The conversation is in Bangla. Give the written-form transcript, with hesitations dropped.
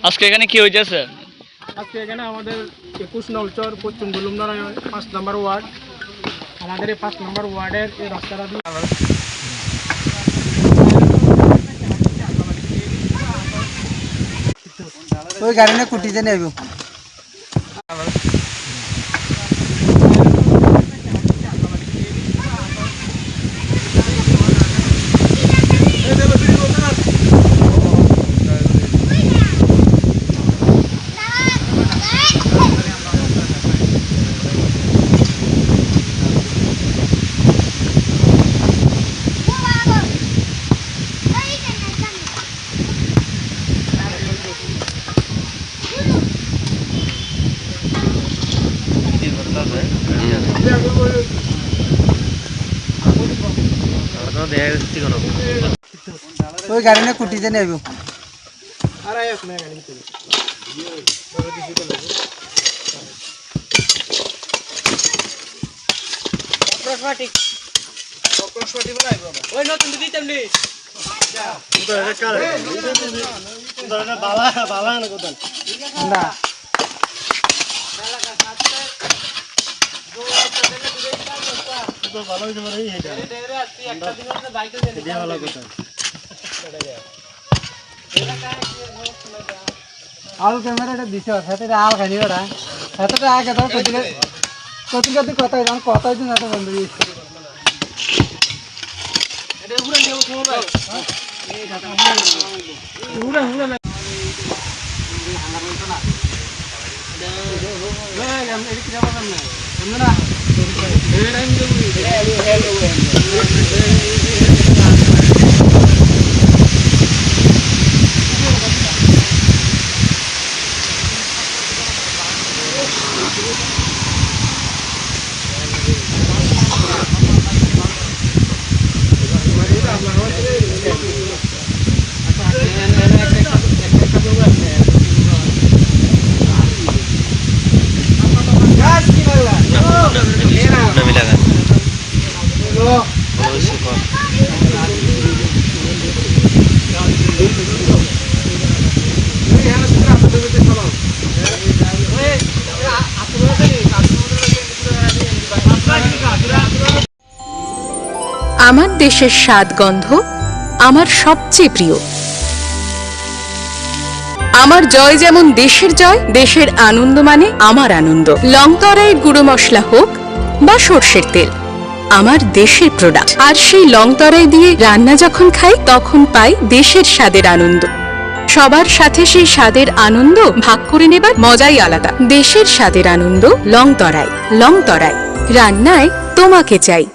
আজকে এখানে কি হইতেছে? আজকে এখানে আমাদের 21 নলচর পশ্চিম গুলুমনারায়ণ 5 নম্বর ওয়ার্ড, আমাদের এই 5 নম্বর ওয়ার্ডের এই রাস্তাটা দিয়ে ওই গাড়ি না কুটিতে নেব। ওই গাড়ি না কুটিতে নেব। আল ক্যামেরাটা দিছ সাথে আল খানি ওরা সাথে আগে তো কত কথা জান কথা দিন না তো বন্ধ দিছে এটা পুরো নেব সময় ভাই এই কথা পুরো পুরো না হাঙ্গার মত না ভাই আমি এদিকে যাব না আমরা না এই টাইম দেব আমার দেশের স্বাদ গন্ধ আমার সবচেয়ে প্রিয়। আমার জয় যেমন দেশের জয়, দেশের আনন্দ মানে আমার আনন্দ। লংতরাইয়ের গুঁড়ো মশলা হোক বা সর্ষের তেল, আমার দেশের প্রোডাক্ট। আর সেই লংতরাই দিয়ে রান্না যখন খাই তখন পাই দেশের স্বাদের আনন্দ। সবার সাথে সেই স্বাদের আনন্দ ভাগ করে নেবার মজাই আলাদা। দেশের স্বাদের আনন্দ লংতরাই। লংতরাই, রান্নায় তোমাকে চাই।